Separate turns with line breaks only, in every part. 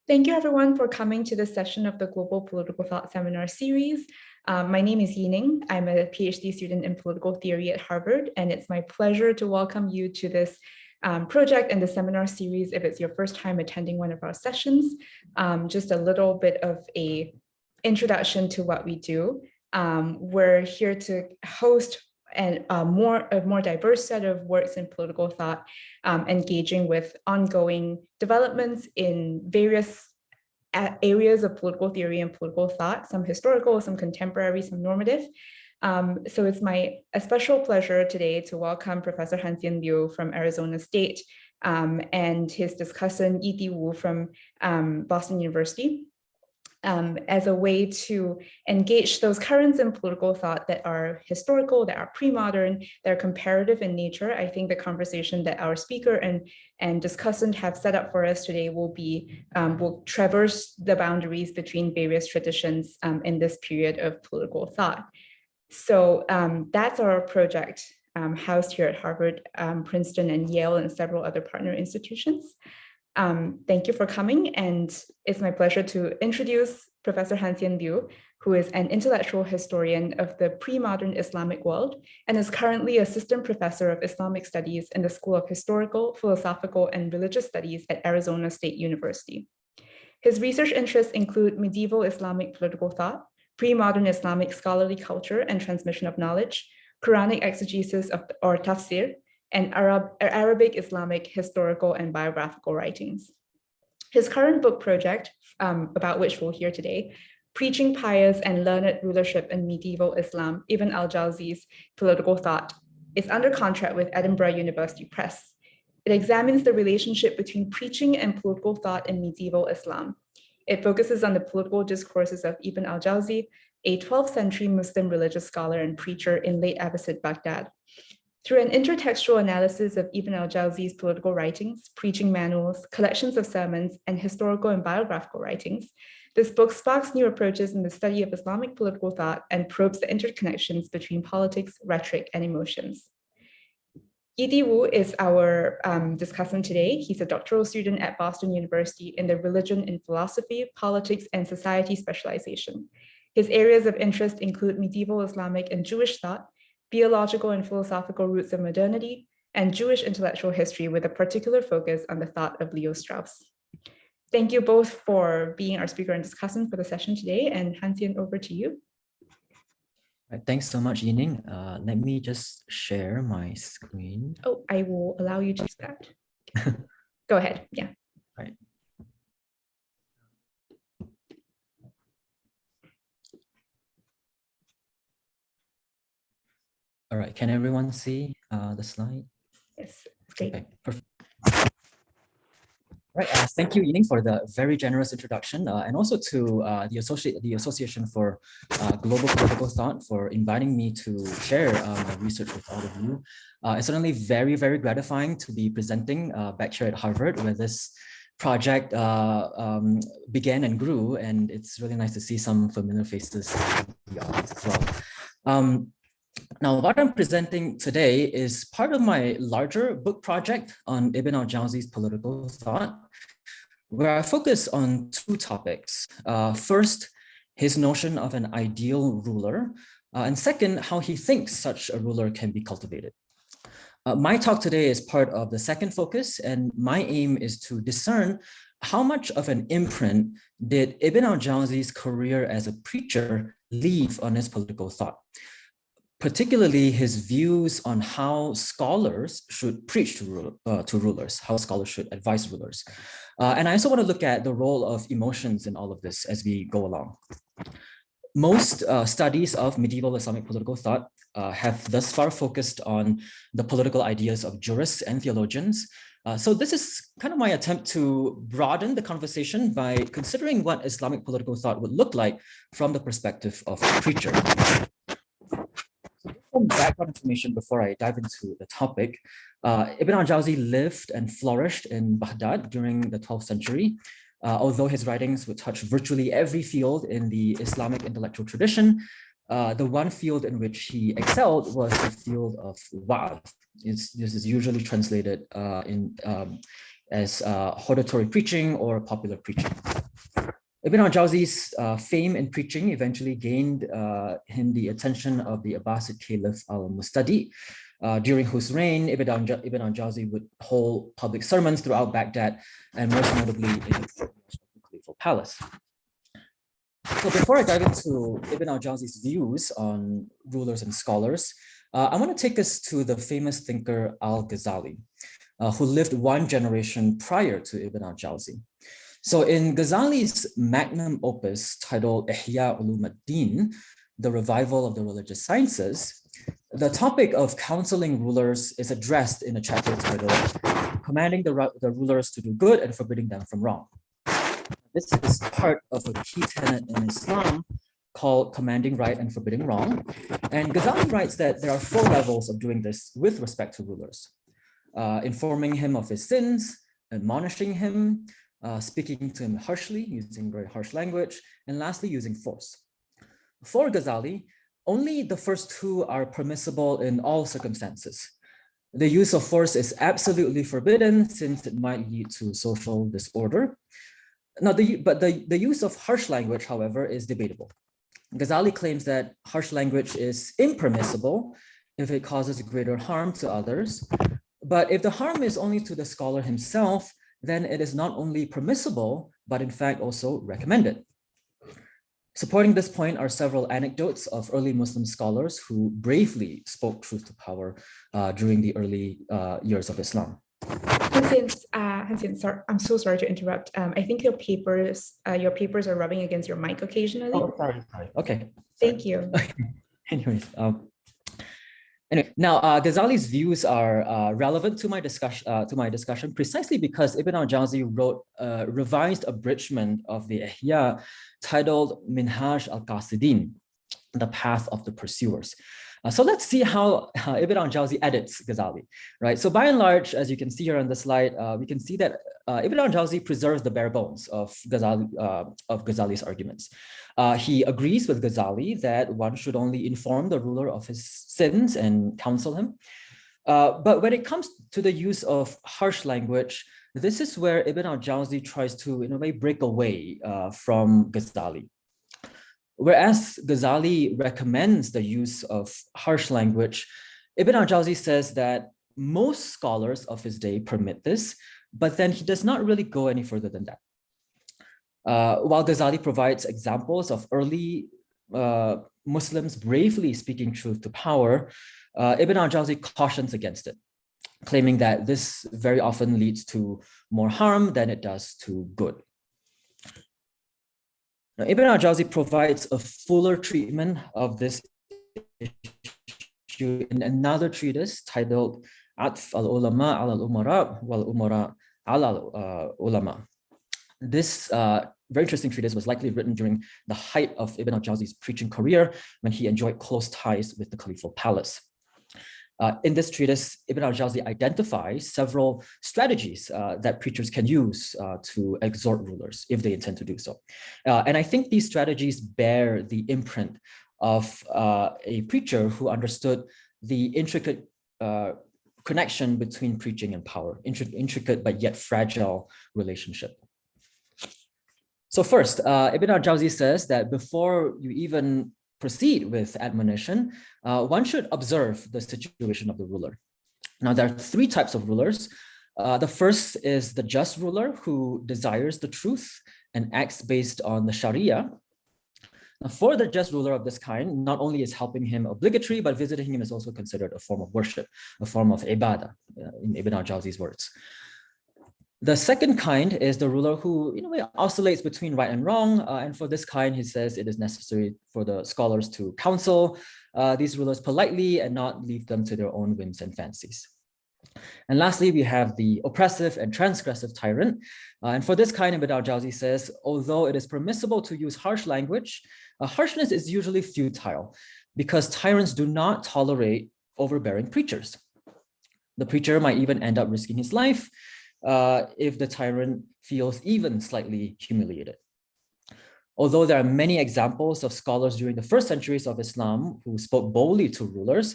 Thank you everyone for coming to this session of the Global Political Thought Seminar Series. My name is Ning. I'm a PhD student in political theory at Harvard, and it's my pleasure to welcome you to this project and the seminar series if it's your first time attending one of our sessions. Just a little bit of an introduction to what we do. We're here to host a more diverse set of works in political thought, engaging with ongoing developments in various areas of political theory and political thought, some historical, some contemporary, some normative. So it's a special pleasure today to welcome Professor Han Hsien Liew from Arizona State and his discussant Yidi Wu from Boston University. As a way to engage those currents in political thought that are historical, that are pre-modern, that are comparative in nature. I think the conversation that our speaker and discussant have set up for us today will traverse the boundaries between various traditions in this period of political thought. So that's our project housed here at Harvard, Princeton, and Yale, and several other partner institutions. Thank you for coming, and it's my pleasure to introduce Professor Han Hsien Liew, who is an intellectual historian of the pre-modern Islamic world and is currently assistant professor of Islamic studies in the School of Historical, Philosophical, and Religious Studies at Arizona State University. His research interests include medieval Islamic political thought, pre-modern Islamic scholarly culture and transmission of knowledge, Quranic exegesis or tafsir, and Arabic Islamic historical and biographical writings. His current book project, about which we'll hear today, Preaching Pious and Learned Rulership in Medieval Islam, Ibn al-Jawzi's Political Thought, is under contract with Edinburgh University Press. It examines the relationship between preaching and political thought in medieval Islam. It focuses on the political discourses of Ibn al-Jawzi, a 12th century Muslim religious scholar and preacher in late Abbasid Baghdad. Through an intertextual analysis of Ibn al-Jawzi's political writings, preaching manuals, collections of sermons, and historical and biographical writings, this book sparks new approaches in the study of Islamic political thought and probes the interconnections between politics, rhetoric, and emotions. Yidi Wu is our discussant today. He's a doctoral student at Boston University in the Religion in Philosophy, Politics, and Society specialization. His areas of interest include medieval Islamic and Jewish thought, theological and philosophical roots of modernity, and Jewish intellectual history with a particular focus on the thought of Leo Strauss. Thank you both for being our speaker and discussant for the session today, and Han Hsien, over to you.
Right, thanks so much, Yining. Let me just share my screen.
Oh, I will allow you to do that. Go ahead, yeah.
Right. All right, can everyone see the slide?
Yes, great.
Okay, perfect. Right, thank you, Yining, for the very generous introduction, and also to the Association for Global Political Thought for inviting me to share my research with all of you. It's certainly very, very gratifying to be presenting back here at Harvard, where this project began and grew, and it's really nice to see some familiar faces in the audience as well. Now, what I'm presenting today is part of my larger book project on Ibn al-Jawzi's political thought, where I focus on two topics. First, his notion of an ideal ruler, and second, how he thinks such a ruler can be cultivated. My talk today is part of the second focus, and my aim is to discern how much of an imprint did Ibn al-Jawzi's career as a preacher leave on his political thought, particularly his views on how scholars should preach to rulers, how scholars should advise rulers. And I also want to look at the role of emotions in all of this as we go along. Most studies of medieval Islamic political thought have thus far focused on the political ideas of jurists and theologians. So this is kind of my attempt to broaden the conversation by considering what Islamic political thought would look like from the perspective of a preacher. Some background information before I dive into the topic. Ibn al-Jawzi lived and flourished in Baghdad during the 12th century. Although his writings would touch virtually every field in the Islamic intellectual tradition, The one field in which he excelled was the field of wa'az. This is usually translated as hortatory preaching or popular preaching. Ibn al-Jawzi's fame in preaching eventually gained him the attention of the Abbasid Caliph al-Mustadi, during whose reign Ibn al-Jawzi would hold public sermons throughout Baghdad, and most notably in the Caliphal Palace. So before I dive into Ibn al-Jawzi's views on rulers and scholars, I want to take us to the famous thinker al-Ghazali, who lived one generation prior to Ibn al-Jawzi. So in Ghazali's magnum opus titled Ihya Ulum ad-Din, the revival of the religious sciences, the topic of counseling rulers is addressed in a chapter titled Commanding the Rulers to Do Good and Forbidding Them from Wrong. This is part of a key tenet in Islam called commanding right and forbidding wrong. And Ghazali writes that there are 4 levels of doing this with respect to rulers: informing him of his sins, admonishing him, speaking to him harshly, using very harsh language, and lastly, using force. For Ghazali, only the first 2 are permissible in all circumstances. The use of force is absolutely forbidden since it might lead to social disorder. Now, the use of harsh language, however, is debatable. Ghazali claims that harsh language is impermissible if it causes greater harm to others. But if the harm is only to the scholar himself, then it is not only permissible, but in fact also recommended. Supporting this point are several anecdotes of early Muslim scholars who bravely spoke truth to power during the early years of Islam.
Han Hsien, sorry, I'm so sorry to interrupt. I think your papers are rubbing against your mic occasionally.
Oh, sorry. Okay.
Thank you.
Anyways, anyway, now Ghazali's views are relevant to my discussion precisely because Ibn al-Jawzi wrote a revised abridgment of the Ihya titled Minhaj al-Qasidin, the Path of the Pursuers. So let's see how Ibn al-Jawzi edits Ghazali, right? So by and large, as you can see here on the slide, we can see that Ibn al-Jawzi preserves the bare bones of Ghazali's arguments. He agrees with Ghazali that one should only inform the ruler of his sins and counsel him. But when it comes to the use of harsh language, this is where Ibn al-Jawzi tries to, in a way, break away from Ghazali. Whereas Ghazali recommends the use of harsh language, Ibn al-Jawzi says that most scholars of his day permit this, but then he does not really go any further than that. While Ghazali provides examples of early Muslims bravely speaking truth to power, Ibn al-Jawzi cautions against it, claiming that this very often leads to more harm than it does to good. Now, Ibn al-Jawzi provides a fuller treatment of this issue in another treatise titled Atf al-Ulama al-Umara wal-Umara al-Ulama. This very interesting treatise was likely written during the height of Ibn al-Jawzi's preaching career when he enjoyed close ties with the Caliphal Palace. In this treatise, Ibn al-Jawzi identifies several strategies that preachers can use to exhort rulers if they intend to do so. And I think these strategies bear the imprint of a preacher who understood the intricate connection between preaching and power, intricate but yet fragile relationship. So first, Ibn al-Jawzi says that before you even proceed with admonition, one should observe the situation of the ruler. Now, there are 3 types of rulers. The first is the just ruler who desires the truth and acts based on the Sharia. Now, for the just ruler of this kind, not only is helping him obligatory, but visiting him is also considered a form of worship, a form of ibadah, in Ibn al-Jawzi's words. The second kind is the ruler who, in a way, oscillates between right and wrong. And for this kind, he says it is necessary for the scholars to counsel these rulers politely and not leave them to their own whims and fancies. And lastly, we have the oppressive and transgressive tyrant. And for this kind, Ibn al-Jawzi says, although it is permissible to use harsh language, harshness is usually futile because tyrants do not tolerate overbearing preachers. The preacher might even end up risking his life if the tyrant feels even slightly humiliated. Although there are many examples of scholars during the first centuries of Islam who spoke boldly to rulers,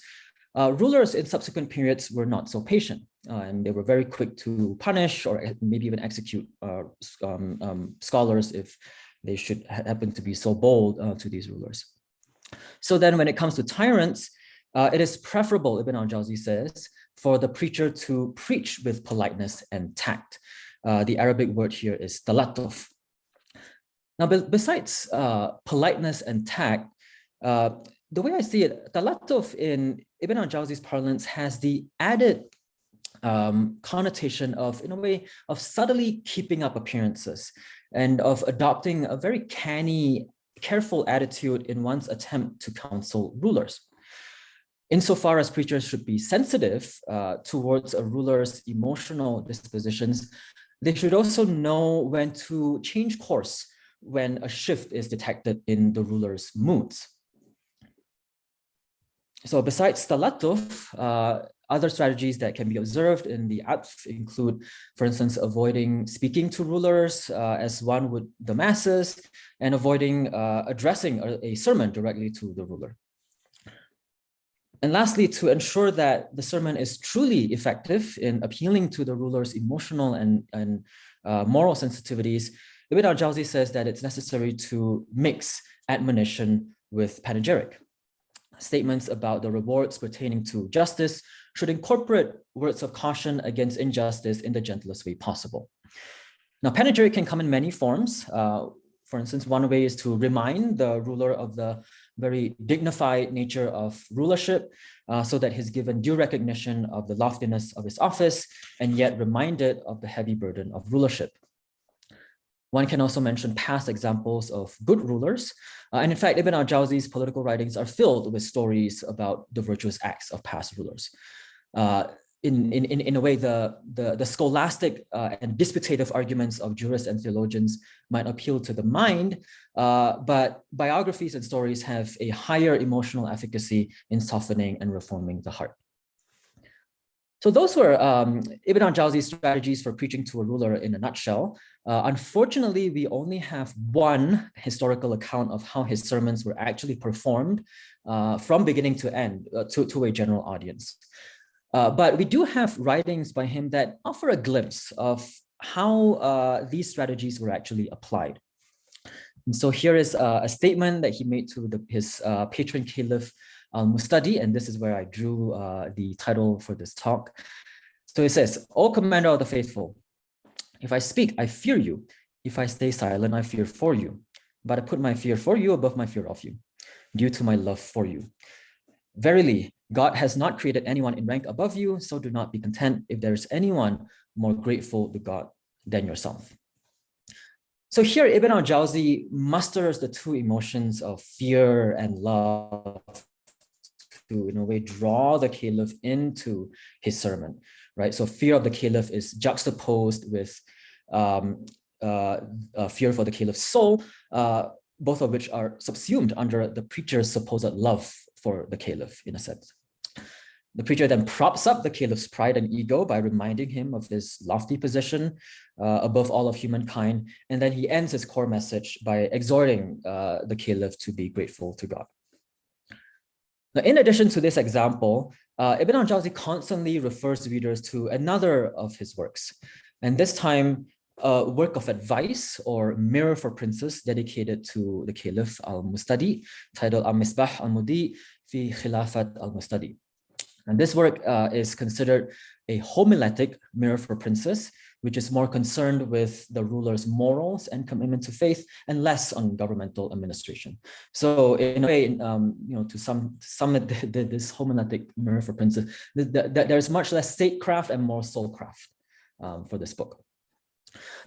rulers in subsequent periods were not so patient, and they were very quick to punish or maybe even execute scholars if they should happen to be so bold to these rulers. So then when it comes to tyrants, it is preferable, Ibn al-Jawzi says, for the preacher to preach with politeness and tact. The Arabic word here is talatuf. Now, besides politeness and tact, the way I see it, talatuf in Ibn al-Jawzi's parlance has the added connotation of, in a way, of subtly keeping up appearances and of adopting a very canny, careful attitude in one's attempt to counsel rulers. Insofar as preachers should be sensitive towards a ruler's emotional dispositions, they should also know when to change course when a shift is detected in the ruler's moods. So besides talatuf, other strategies that can be observed in the atf include, for instance, avoiding speaking to rulers as one would the masses, and avoiding addressing a sermon directly to the ruler. And lastly, to ensure that the sermon is truly effective in appealing to the ruler's emotional and moral sensitivities, Ibn al-Jawzi says that it's necessary to mix admonition with panegyric. Statements about the rewards pertaining to justice should incorporate words of caution against injustice in the gentlest way possible. Now, panegyric can come in many forms. For instance, one way is to remind the ruler of the very dignified nature of rulership so that he's given due recognition of the loftiness of his office and yet reminded of the heavy burden of rulership. One can also mention past examples of good rulers. And in fact, Ibn al-Jawzi's political writings are filled with stories about the virtuous acts of past rulers. In a way, the scholastic and disputative arguments of jurists and theologians might appeal to the mind, but biographies and stories have a higher emotional efficacy in softening and reforming the heart. So those were Ibn al-Jawzi's strategies for preaching to a ruler in a nutshell. Unfortunately, we only have one historical account of how his sermons were actually performed from beginning to end to a general audience. But we do have writings by him that offer a glimpse of how these strategies were actually applied. And so here is a statement that he made to his patron caliph al-Mustadi, and this is where I drew the title for this talk. So it says, "O commander of the faithful, if I speak, I fear you. If I stay silent, I fear for you. But I put my fear for you above my fear of you, due to my love for you. Verily, God has not created anyone in rank above you, so do not be content if there is anyone more grateful to God than yourself." So here, Ibn al-Jawzi musters the two emotions of fear and love to, in a way, draw the caliph into his sermon, right? So fear of the caliph is juxtaposed with fear for the caliph's soul, both of which are subsumed under the preacher's supposed love for the caliph, in a sense. The preacher then props up the caliph's pride and ego by reminding him of his lofty position above all of humankind, and then he ends his core message by exhorting the caliph to be grateful to God. Now, in addition to this example, Ibn al-Jawzi constantly refers readers to another of his works, and this time a work of advice or mirror for princes dedicated to the Caliph al-Mustadi, titled Al-Misbah al-Mudi fi Khilafat al-Mustadi. And this work is considered a homiletic mirror for princes, which is more concerned with the ruler's morals and commitment to faith and less on governmental administration. So in a way, to sum it, this homiletic mirror for princes, there's much less statecraft and more soulcraft for this book.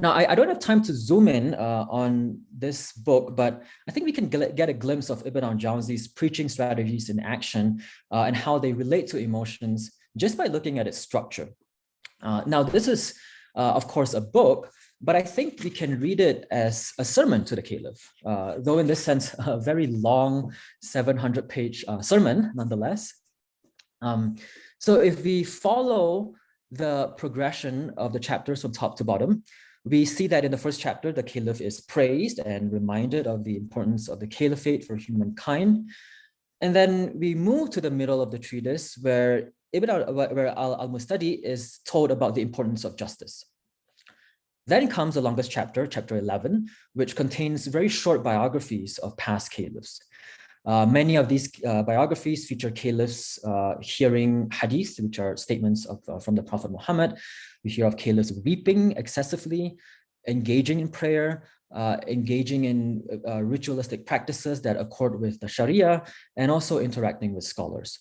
Now, I don't have time to zoom in on this book, but I think we can get a glimpse of Ibn al-Jawzi's preaching strategies in action and how they relate to emotions just by looking at its structure. Now, this is, of course, a book, but I think we can read it as a sermon to the caliph, though in this sense, a very long 700-page sermon, nonetheless. So if we follow the progression of the chapters from top to bottom, We see that in the first chapter, the caliph is praised and reminded of the importance of the caliphate for humankind. And then we move to the middle of the treatise where where al-Mustadi is told about the importance of justice. Then comes the longest chapter, chapter 11, which contains very short biographies of past caliphs. Many of these biographies feature caliphs hearing hadith, which are statements from the Prophet Muhammad. We hear of caliphs weeping excessively, engaging in prayer, engaging in ritualistic practices that accord with the Sharia, and also interacting with scholars.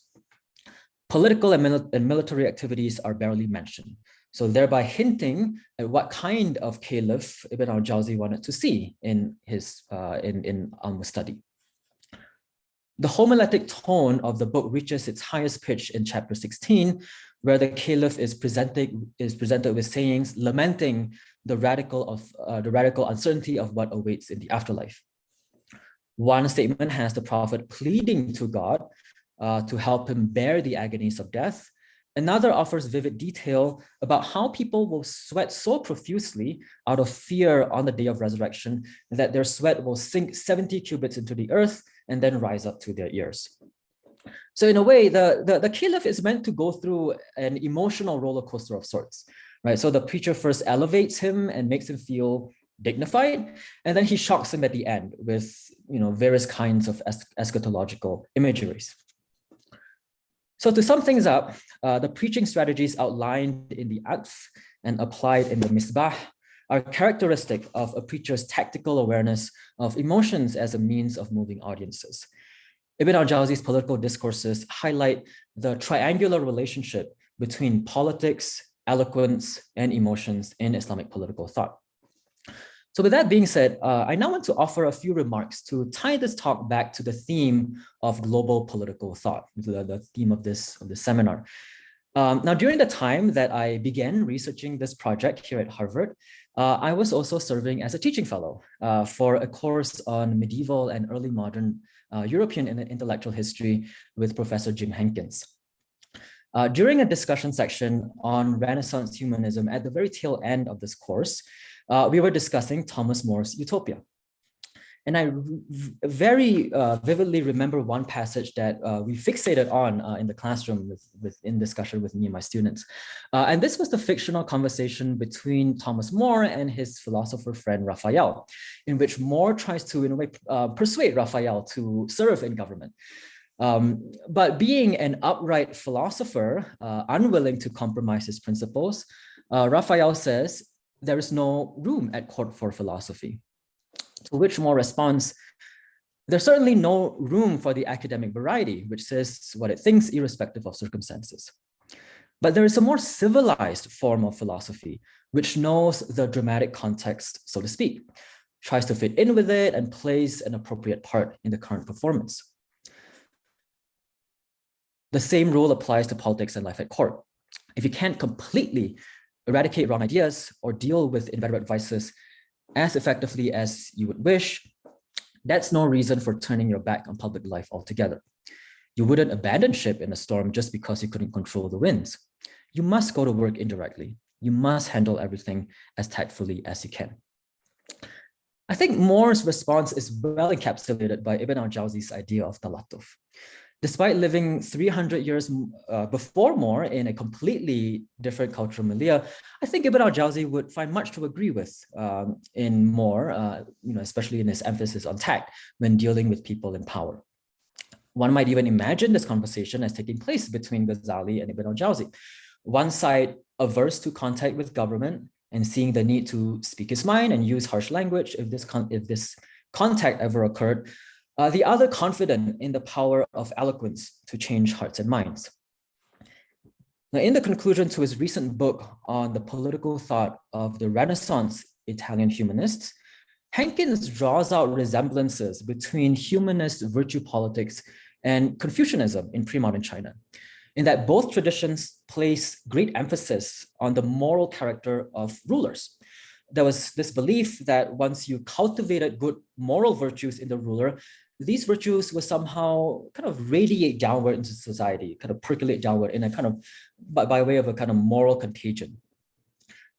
Political and military activities are barely mentioned, so thereby hinting at what kind of caliph Ibn al-Jawzi wanted to see in his in al-Mustadi. The homiletic tone of the book reaches its highest pitch in chapter 16, where the caliph is presented with sayings lamenting the radical uncertainty of what awaits in the afterlife. One statement has the prophet pleading to God to help him bear the agonies of death. Another offers vivid detail about how people will sweat so profusely out of fear on the day of resurrection that their sweat will sink 70 cubits into the earth and then rise up to their ears. So in a way, the caliph is meant to go through an emotional roller coaster of sorts, right? So the preacher first elevates him and makes him feel dignified, and then he shocks him at the end with various kinds of eschatological imageries. So to sum things up, the preaching strategies outlined in the Atf and applied in the Misbah are characteristic of a preacher's tactical awareness of emotions as a means of moving audiences. Ibn al-Jawzi's political discourses highlight the triangular relationship between politics, eloquence, and emotions in Islamic political thought. So with that being said, I now want to offer a few remarks to tie this talk back to the theme of global political thought, the theme of this seminar. Now, during the time that I began researching this project here at Harvard, I was also serving as a teaching fellow for a course on medieval and early modern European intellectual history with Professor Jim Hankins. During a discussion section on Renaissance humanism at the very tail end of this course, we were discussing Thomas More's Utopia. And I very vividly remember one passage that we fixated on in the classroom in discussion with me and my students. And this was the fictional conversation between Thomas More and his philosopher friend Raphael, in which More tries to, in a way, persuade Raphael to serve in government. But being an upright philosopher, unwilling to compromise his principles, Raphael says, there is no room at court for philosophy. To which More responds, there's certainly no room for the academic variety, which says what it thinks irrespective of circumstances. But there is a more civilized form of philosophy, which knows the dramatic context, so to speak, tries to fit in with it and plays an appropriate part in the current performance. The same rule applies to politics and life at court. If you can't completely eradicate wrong ideas or deal with inveterate vices as effectively as you would wish, that's no reason for turning your back on public life altogether. You wouldn't abandon ship in a storm just because you couldn't control the winds. You must go to work indirectly. You must handle everything as tactfully as you can. I think More's response is well encapsulated by Ibn al-Jawzi's idea of talatuf. Despite living 300 years before More in a completely different cultural milieu, I think Ibn al-Jawzi would find much to agree with in More, especially in his emphasis on tact when dealing with people in power. One might even imagine this conversation as taking place between Ghazali and Ibn al-Jawzi. One side averse to contact with government and seeing the need to speak his mind and use harsh language if this contact ever occurred. The other confident in the power of eloquence to change hearts and minds. Now, in the conclusion to his recent book on the political thought of the Renaissance Italian humanists, Hankins draws out resemblances between humanist virtue politics and Confucianism in pre-modern China, in that both traditions place great emphasis on the moral character of rulers. There was this belief that once you cultivated good moral virtues in the ruler, these virtues will somehow kind of radiate downward into society, kind of percolate downward in a kind of, by way of a kind of moral contagion.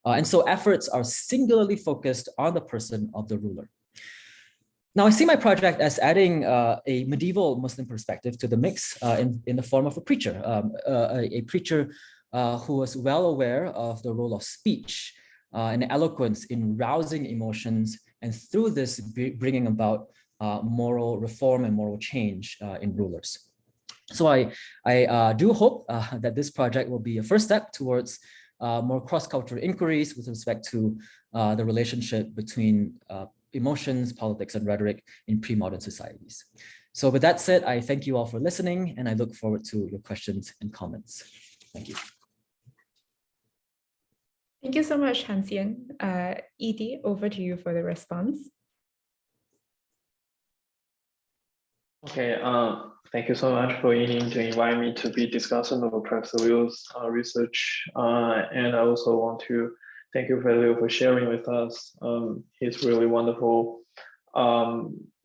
And so efforts are singularly focused on the person of the ruler. Now, I see my project as adding a medieval Muslim perspective to the mix in the form of a preacher, a preacher who was well aware of the role of speech and eloquence in rousing emotions, and through this bringing about moral reform and moral change in rulers. So I do hope that this project will be a first step towards more cross-cultural inquiries with respect to the relationship between emotions, politics, and rhetoric in pre-modern societies. So with that said, I thank you all for listening, and I look forward to your questions and comments. Thank you.
Thank you so much, Han Hsien. Yidi, over to you for the response.
Okay, thank you so much for inviting me to be discussing of Professor Liew's research. And I also want to thank you, Professor Liew, for sharing with us his really wonderful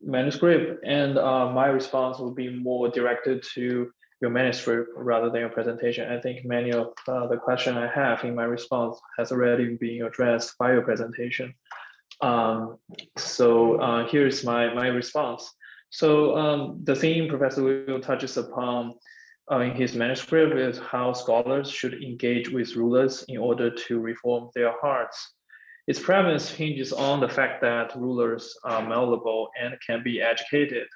manuscript. And my response will be more directed to your manuscript rather than your presentation. I think many of the questions I have in my response has already been addressed by your presentation. So here's my response. So the theme Professor Liew touches upon in his manuscript is how scholars should engage with rulers in order to reform their hearts. Its premise hinges on the fact that rulers are malleable and can be educated.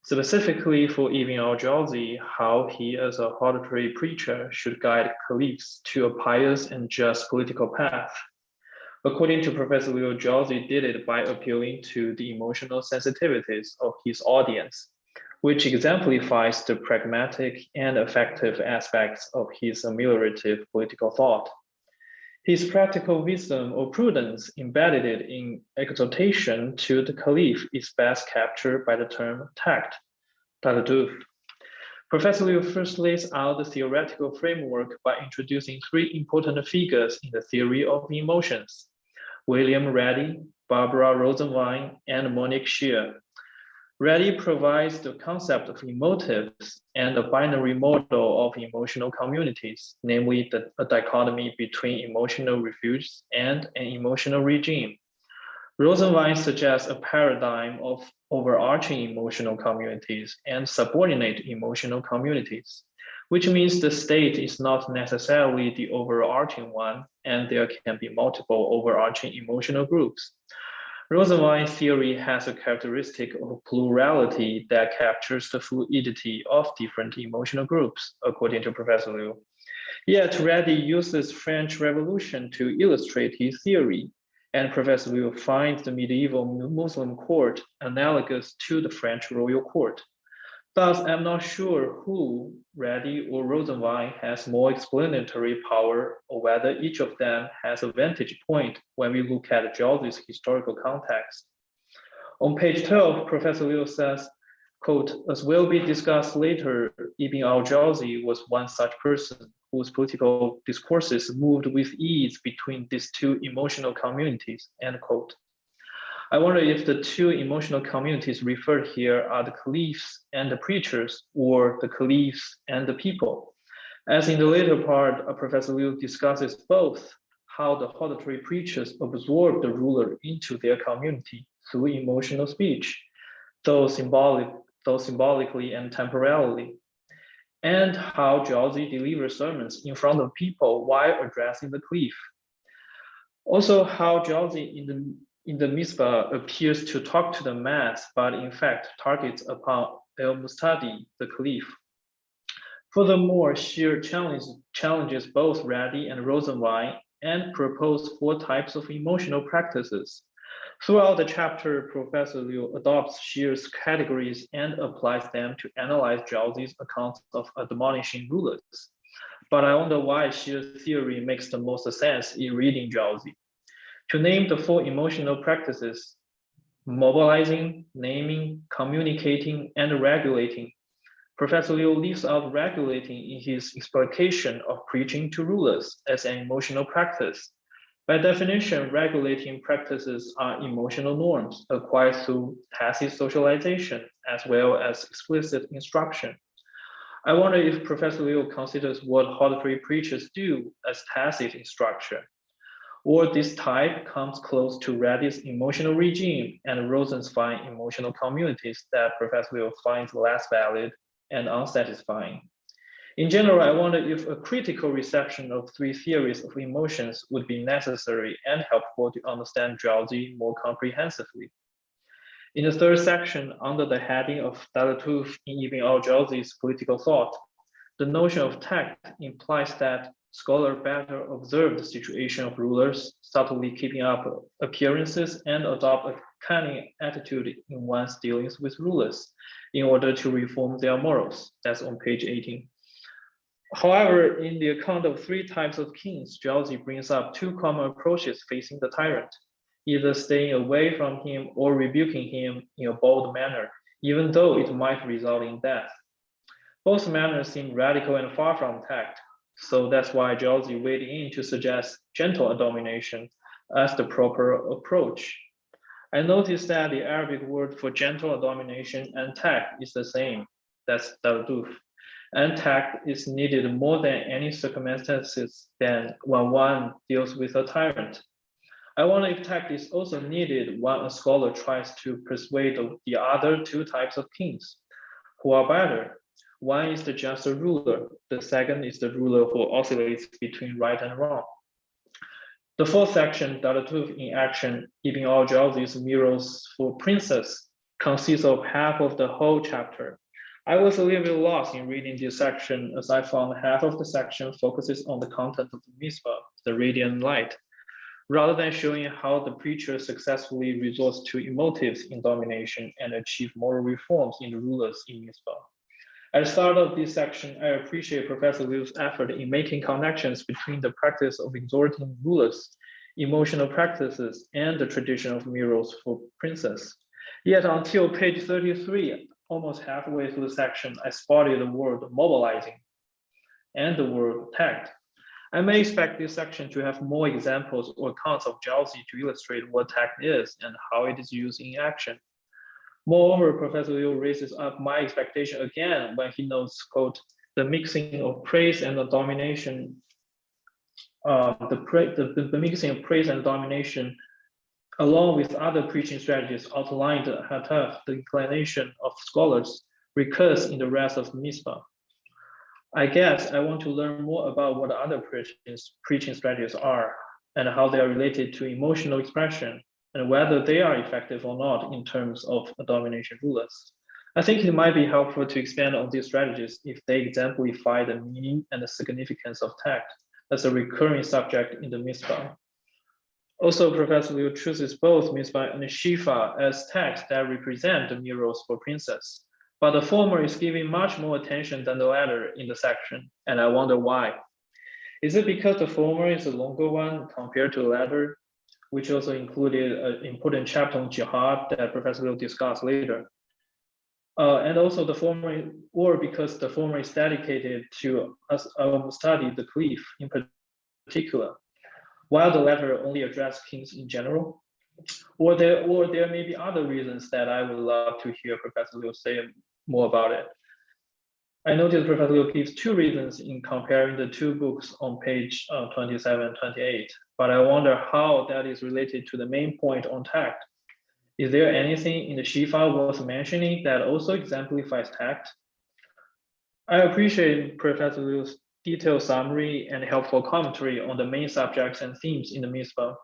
Specifically for Ibn al-Jawzi, how he as a hortatory preacher should guide caliphs to a pious and just political path. According to Professor Liu, Jawzi did it by appealing to the emotional sensitivities of his audience, which exemplifies the pragmatic and effective aspects of his ameliorative political thought. His practical wisdom or prudence embedded in exhortation to the caliph is best captured by the term tact, taladuf. Professor Liu first lays out the theoretical framework by introducing three important figures in the theory of emotions: William Redi, Barbara Rosenwein, and Monique Scheer. Redi provides the concept of emotives and a binary model of emotional communities, namely a dichotomy between emotional refuge and an emotional regime. Rosenwein suggests a paradigm of overarching emotional communities and subordinate emotional communities, which means the state is not necessarily the overarching one, and there can be multiple overarching emotional groups. Rosenwein's theory has a characteristic of plurality that captures the fluidity of different emotional groups, according to Professor Liu. Yet Redi uses French Revolution to illustrate his theory, and Professor Liu finds the medieval Muslim court analogous to the French royal court. Thus, I'm not sure who, Redi or Rosenwein, has more explanatory power, or whether each of them has a vantage point when we look at Jawzi's historical context. On page 12, Professor Liu says, quote, "As will be discussed later, Ibn al-Jawzi was one such person whose political discourses moved with ease between these two emotional communities," end quote. I wonder if the two emotional communities referred here are the caliphs and the preachers, or the caliphs and the people. As in the later part, Professor Liu discusses both how the hortatory preachers absorb the ruler into their community through emotional speech, though symbolically and temporarily, and how Jawzi delivers sermons in front of people while addressing the caliph. Also, how Jawzi in the Misbah appears to talk to the mass, but in fact targets upon al-Mustadi, the caliph. Furthermore, Scheer challenges both Redi and Rosenwein and proposes 4 types of emotional practices. Throughout the chapter, Professor Liu adopts Scheer's categories and applies them to analyze Jawzi's accounts of admonishing rulers. But I wonder why Scheer's theory makes the most sense in reading Jawzi. To name the 4 emotional practices: mobilizing, naming, communicating, and regulating, Professor Liu leaves out regulating in his explication of preaching to rulers as an emotional practice. By definition, regulating practices are emotional norms acquired through tacit socialization as well as explicit instruction. I wonder if Professor Liu considers what hortatory preachers do as tacit instruction. or this type comes close to Reddy's emotional regime and Rosenzweig emotional communities that Professor Liew finds less valid and unsatisfying. In general, I wonder if a critical reception of three theories of emotions would be necessary and helpful to understand Jawzi more comprehensively. In the third section, under the heading of Dalatuf in Ibn al-Jawzi's political thought, the notion of tact implies that scholars better observe the situation of rulers, subtly keeping up appearances, and adopt a cunning attitude in one's dealings with rulers in order to reform their morals. That's on page 18. However, in the account of three types of kings, Jawzi brings up two common approaches facing the tyrant, either staying away from him or rebuking him in a bold manner, even though it might result in death. Both manners seem radical and far from tact, so that's why Jawzi weighed in to suggest gentle domination as the proper approach. I noticed that the Arabic word for gentle domination and tact is the same, that's darduf, and tact is needed more than any circumstances than when one deals with a tyrant. I wonder if tact is also needed when a scholar tries to persuade the other two types of kings, who are better. One is the just ruler, the second is the ruler who oscillates between right and wrong. The fourth section, Dalatuf in Action, Ibn al-Jawzi's Mirrors for Princess, consists of half of the whole chapter. I was a little bit lost in reading this section as I found half of the section focuses on the content of the Mitzvah, the radiant light, rather than showing how the preacher successfully resorts to emotives in domination and achieve moral reforms in the rulers in Mitzvah. At the start of this section, I appreciate Professor Liew's effort in making connections between the practice of exhorting rulers, emotional practices, and the tradition of mirrors for princes. Yet until page 33, almost halfway through the section, I spotted the word mobilizing and the word tact. I may expect this section to have more examples or accounts of Jawzi to illustrate what tact is and how it is used in action. Moreover, Professor Liew raises up my expectation again when he notes, quote, the mixing of praise and the domination, the mixing of praise and domination, along with other preaching strategies outlined at Hataf, the inclination of scholars, recurs in the rest of Mitzvah. I guess I want to learn more about what other preaching strategies are and how they are related to emotional expression, and whether they are effective or not in terms of domination rulers. I think it might be helpful to expand on these strategies if they exemplify the meaning and the significance of tact as a recurring subject in the Mitzvah. Also, Professor Liew chooses both Mitzvah and Shifa as texts that represent the mirrors for princess, but the former is given much more attention than the latter in the section, and I wonder why. Is it because the former is a longer one compared to the latter, which also included an important chapter on jihad that Professor will discuss later? And also the former, or because the former is dedicated to study the caliph in particular, while the latter only addressed kings in general? Or there may be other reasons that I would love to hear Professor Liew say more about it. I noticed Professor Liew gives two reasons in comparing the two books on page 27 and 28, but I wonder how that is related to the main point on tact. Is there anything in the Shifa worth mentioning that also exemplifies tact? I appreciate Professor Liew's detailed summary and helpful commentary on the main subjects and themes in the Mitzvah.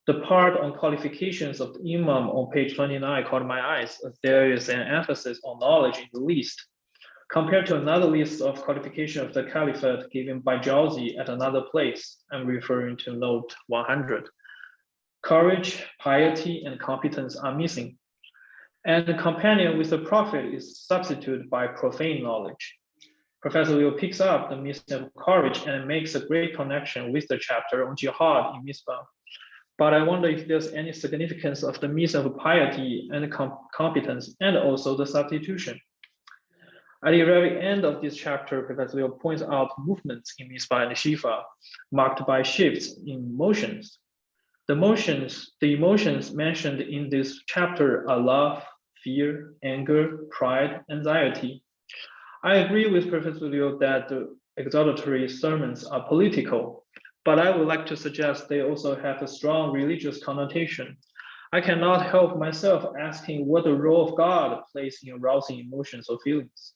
The part on qualifications of the Imam on page 29 caught my eyes, as there is an emphasis on knowledge in the list, compared to another list of qualification of the Caliphate given by Jawzi at another place. I'm referring to note 100. Courage, piety, and competence are missing. And the companion with the Prophet is substituted by profane knowledge. Professor Liew picks up the mission of courage and makes a great connection with the chapter on jihad in Mitzvah. But I wonder if there's any significance of the mission of piety and competence and also the substitution. At the very end of this chapter, Professor Liew points out movements in Mitzvah and Shifa, marked by shifts in emotions. The emotions mentioned in this chapter are love, fear, anger, pride, anxiety. I agree with Professor Liew that the exhortatory sermons are political, but I would like to suggest they also have a strong religious connotation. I cannot help myself asking what the role of God plays in arousing emotions or feelings.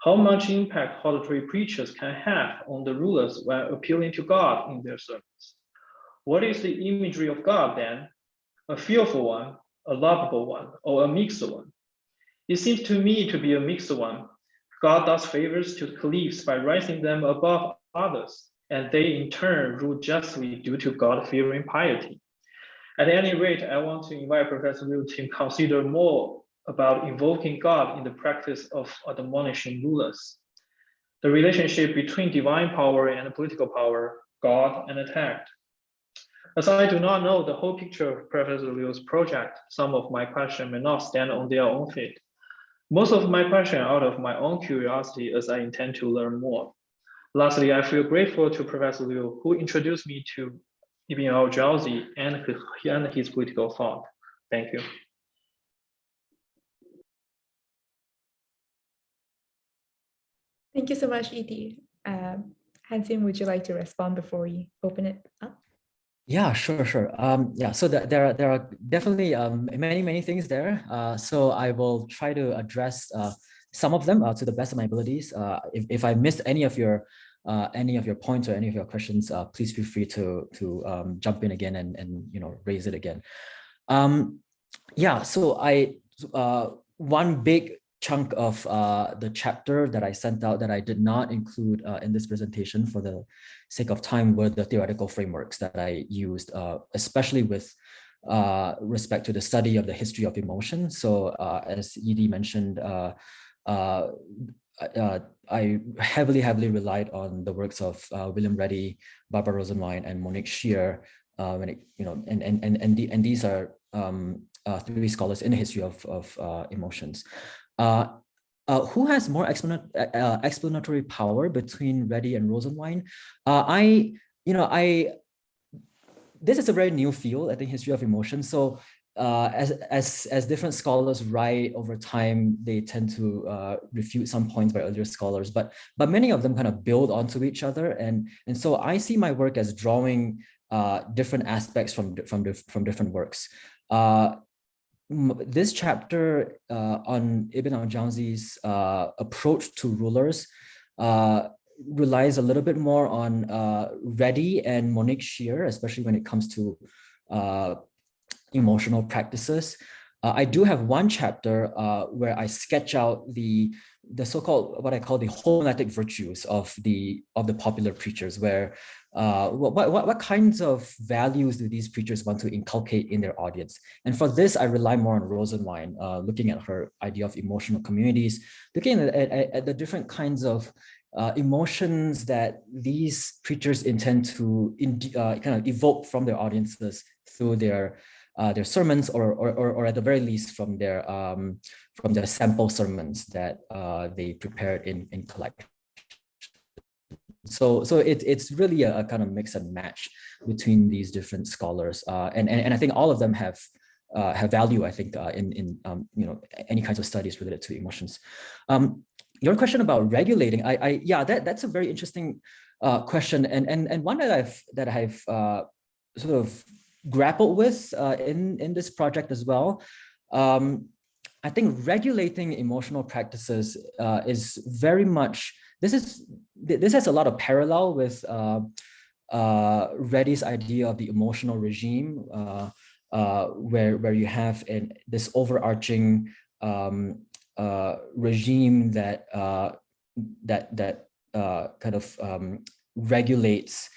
How much impact auditory preachers can have on the rulers when appealing to God in their sermons? What is the imagery of God then? A fearful one, a lovable one, or a mixed one? It seems to me to be a mixed one. God does favors to caliphs by raising them above others, and they in turn rule justly due to God-fearing piety. At any rate, I want to invite Professor Liew to consider more about invoking God in the practice of admonishing rulers. The relationship between divine power and political power, God and attack. As I do not know the whole picture of Professor Liew's project, some of my questions may not stand on their own feet. Most of my questions are out of my own curiosity as I intend to learn more. Lastly, I feel grateful to Professor Liew, who introduced me to Ibn al-Jawzi and his political thought. Thank you.
Thank you so much, Yidi. Han Hsien, would you like to respond before we open it up?
Yeah, sure. Yeah, so there are definitely many things there. So I will try to address some of them to the best of my abilities. If I missed any of your points or any of your questions, please feel free to jump in again and raise it again. Yeah, so one big chunk of the chapter that I sent out that I did not include in this presentation for the sake of time were the theoretical frameworks that I used, especially with respect to the study of the history of emotion. So as Yidi mentioned, I heavily relied on the works of William Reddy, Barbara Rosenwein, and Monique Scheer, and these are three scholars in the history of emotions. Who has more explanatory power between Reddy and Rosenwein? This is a very new field, I think, history of emotion. So as different scholars write over time, they tend to refute some points by earlier scholars, but many of them kind of build onto each other, and so I see my work as drawing different aspects from different works. This chapter on Ibn al-Jawzi's approach to rulers relies a little bit more on Reddy and Monique Scheer, especially when it comes to emotional practices. I do have one chapter where I sketch out the so-called, what I call the homiletic virtues of the popular preachers, where what kinds of values do these preachers want to inculcate in their audience? And for this, I rely more on Rosenwein, looking at her idea of emotional communities, looking at the different kinds of emotions that these preachers intend to kind of evoke from their audiences through their sermons, or at the very least from their sample sermons that they prepared in collection. So it's really a kind of mix and match between these different scholars, and I think all of them have value, I think, in any kinds of studies related to emotions. Your question about regulating, yeah, that's a very interesting question, and one that I've sort of grappled with in this project as well. I think regulating emotional practices is very much, this has a lot of parallel with Reddy's idea of the emotional regime, where you have this overarching regime that kind of regulates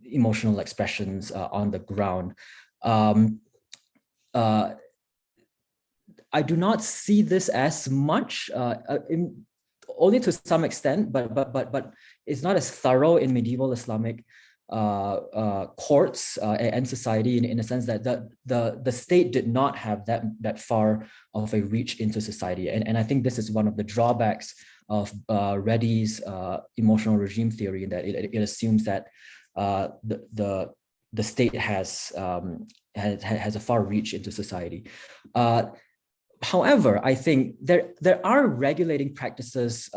emotional expressions on the ground. I do not see this as much, only to some extent, but it's not as thorough in medieval Islamic courts and society, in a sense that the state did not have that far of a reach into society, and I think this is one of the drawbacks of Reddy's emotional regime theory, in that it assumes that the state has a far reach into society. However, I think there are regulating practices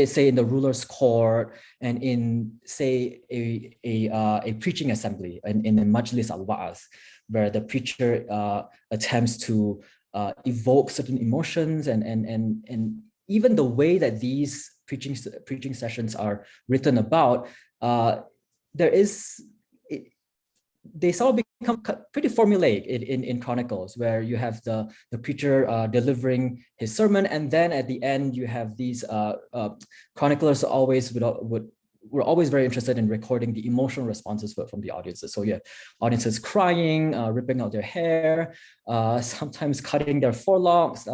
say in the ruler's court and in, say, a preaching assembly in the Majlis al-Wa'az, where the preacher attempts to evoke certain emotions, and even the way that these preaching sessions are written about, they sort of become pretty formulaic in Chronicles, where you have the preacher delivering his sermon, and then at the end you have these chroniclers were always very interested in recording the emotional responses from the audiences. So you have audiences crying, ripping out their hair, sometimes cutting their forelocks.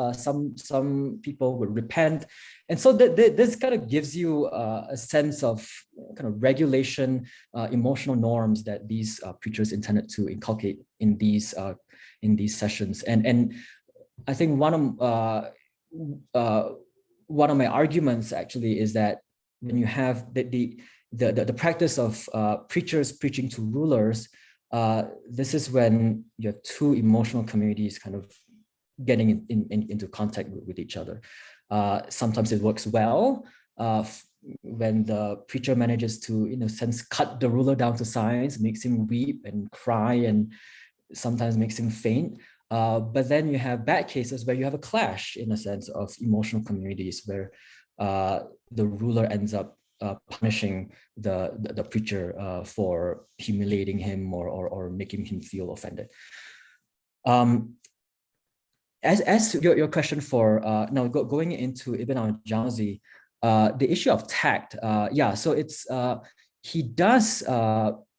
Some people would repent. And so this kind of gives you a sense of kind of regulation, emotional norms that these preachers intended to inculcate in these sessions. And I think one of my arguments actually is that when you have the practice of preachers preaching to rulers, this is when you have two emotional communities kind of getting into contact with each other. Sometimes it works well when the preacher manages to, in a sense, cut the ruler down to size, makes him weep and cry, and sometimes makes him faint. But then you have bad cases where you have a clash, in a sense, of emotional communities, where the ruler ends up punishing the preacher for humiliating him or making him feel offended. As your question for now going into Ibn al-Jawzi, the issue of tact, so it's he does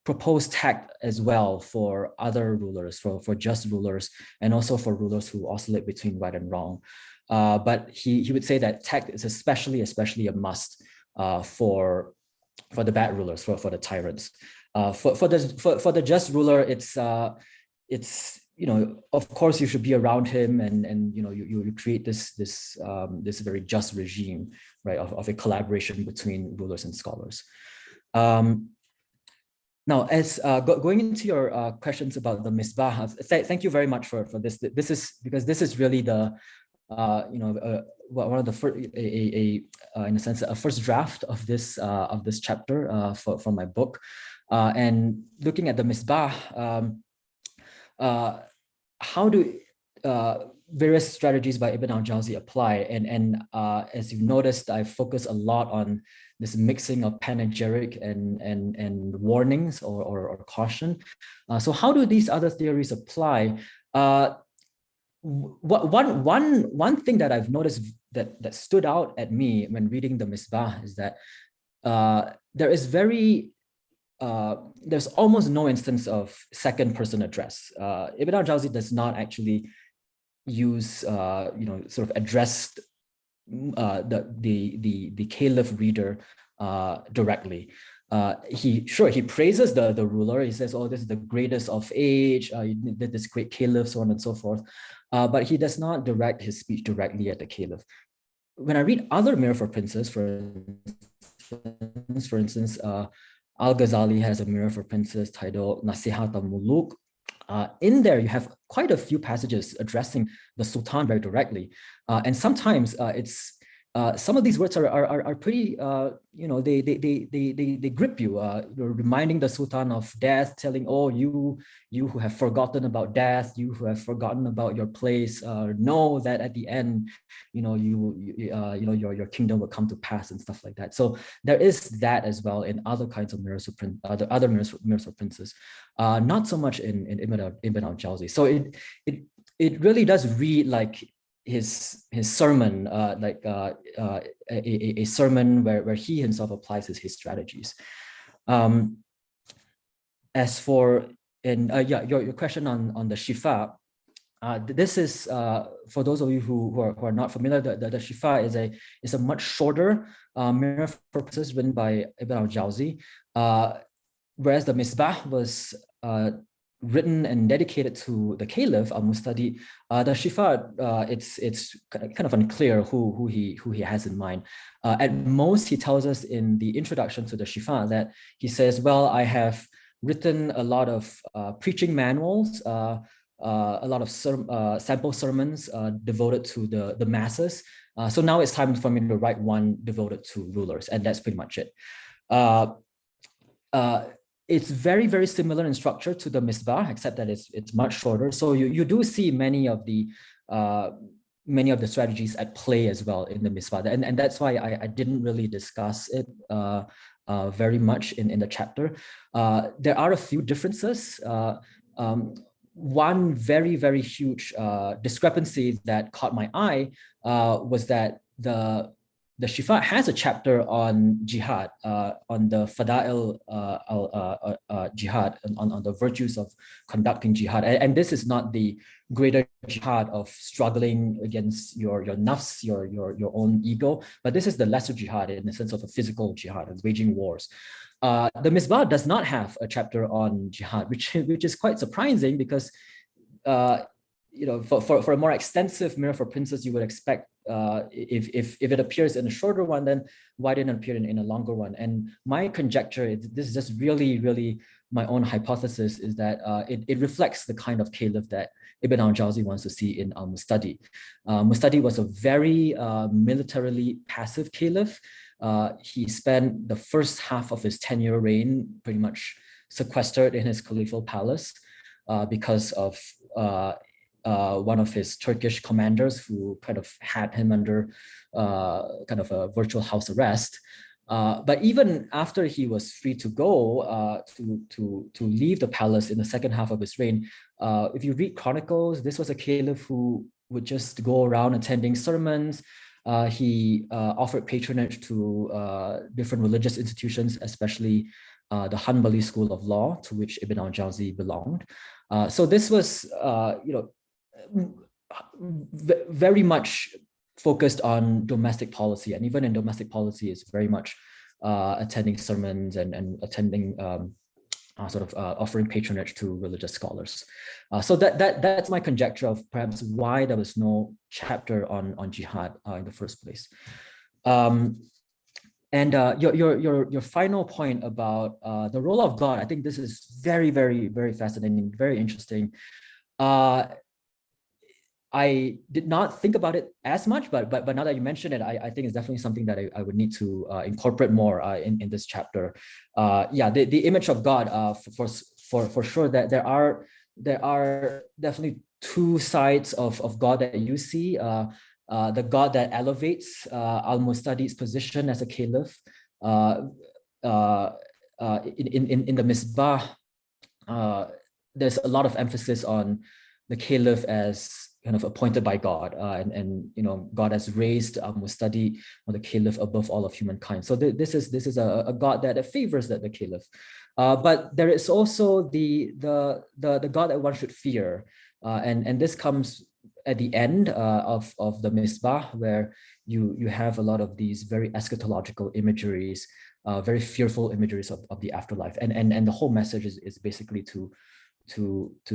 propose tact as well for other rulers, for just rulers, and also for rulers who oscillate between right and wrong. But he would say that tact is especially a must for the bad rulers, for the tyrants. For the just ruler, it's of course you should be around him, and you create this very just regime, right, of a collaboration between rulers and scholars. Now, as going into your questions about the Misbah, thank you very much for this. This is because this is really the one of the first, in a sense, a first draft of this chapter for my book, and looking at the Misbah, how do various strategies by Ibn al-Jawzi apply? And as you've noticed, I focus a lot on this mixing of panegyric and warnings or caution. So how do these other theories apply? One thing that I've noticed that stood out at me when reading the Misbah is that there's almost no instance of second person address. Ibn al-Jawzi does not actually use sort of address the caliph reader directly. He praises the ruler. He says, "Oh, this is the greatest of age. You did this great caliph," so on and so forth. But he does not direct his speech directly at the caliph. When I read other Mirror for Princes, for instance, Al-Ghazali has a Mirror for Princes titled Nasihat al-Muluk. In there, you have quite a few passages addressing the Sultan very directly, and sometimes it's some of these words are pretty, they grip you. You're reminding the Sultan of death, telling, "Oh, you who have forgotten about death, you who have forgotten about your place, know that at the end, your kingdom will come to pass," and stuff like that. So there is that as well in other kinds of mirrors of other mirrors of princes, not so much in Ibn al-Jawzi. So it really does read like his sermon, like a sermon where he himself applies his strategies. As for your question on the Shifa, this is for those of you who are not familiar. The Shifa is a much shorter mirror for purposes written by Ibn al-Jawzi, whereas the Misbah was written and dedicated to the Caliph al-Mustadi. The Shifa, it's kind of unclear who he has in mind. At most, he tells us in the introduction to the Shifa that he says, "Well, I have written a lot of preaching manuals a lot of sample sermons devoted to the masses. So now it's time for me to write one devoted to rulers, and that's pretty much it. It's very, very similar in structure to the Misbah, except that it's much shorter. So you do see many of the strategies at play as well in the Misbah, and that's why I didn't really discuss it very much in the chapter. There are a few differences. One very, very huge discrepancy that caught my eye was that the Shifa has a chapter on jihad, on the Fada'il jihad, on the virtues of conducting jihad. And this is not the greater jihad of struggling against your nafs, your own ego, but this is the lesser jihad in the sense of a physical jihad and waging wars. The Misbah does not have a chapter on jihad, which is quite surprising because for a more extensive Mirror for Princes, you would expect if it appears in a shorter one, then why didn't it appear in a longer one? And my conjecture, this is just really my own hypothesis, is that it reflects the kind of caliph that Ibn al-Jawzi wants to see in al-Mustadi. Mustadi was a very militarily passive caliph. He spent the first half of his 10-year reign pretty much sequestered in his caliphal palace because of one of his Turkish commanders who kind of had him under kind of a virtual house arrest. But even after he was free to go to leave the palace in the second half of his reign, if you read chronicles, this was a caliph who would just go around attending sermons. He offered patronage to different religious institutions, especially the Hanbali school of law, to which Ibn al-Jawzi belonged. So this was, very much focused on domestic policy, and even in domestic policy, is very much attending sermons and attending offering patronage to religious scholars. So that's my conjecture of perhaps why there was no chapter on jihad in the first place. And your final point about the role of God, I think this is very fascinating, very interesting. I did not think about it as much, but now that you mention it, I think it's definitely something that I would need to incorporate more in this chapter. The image of God, for sure, that there are definitely two sides of God that you see. The God that elevates al-Mustadi's position as a caliph. In the Misbah, there's a lot of emphasis on the caliph as kind of appointed by God, and God has raised Mustadi, or the caliph, above all of humankind. So this is a God that favors the caliph. But there is also the God that one should fear, and this comes at the end of the Misbah, where you have a lot of these very eschatological imageries, very fearful imageries of the afterlife, and the whole message is basically to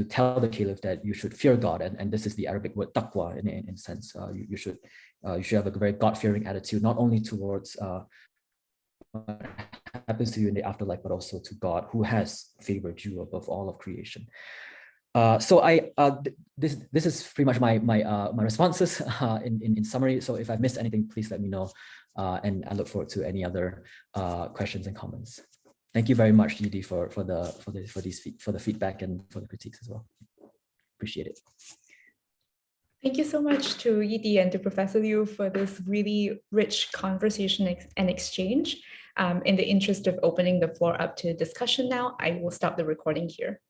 tell the caliph that you should fear God, and this is the Arabic word taqwa in a sense. You should have a very God-fearing attitude, not only towards what happens to you in the afterlife, but also to God, who has favored you above all of creation. So this is pretty much my responses in summary. So if I missed anything, please let me know, and I look forward to any other questions and comments. Thank you very much, Yidi, for the feedback and for the critiques as well. Appreciate it.
Thank you so much to Yidi and to Professor Liew for this really rich conversation and exchange. In the interest of opening the floor up to discussion now, I will stop the recording here.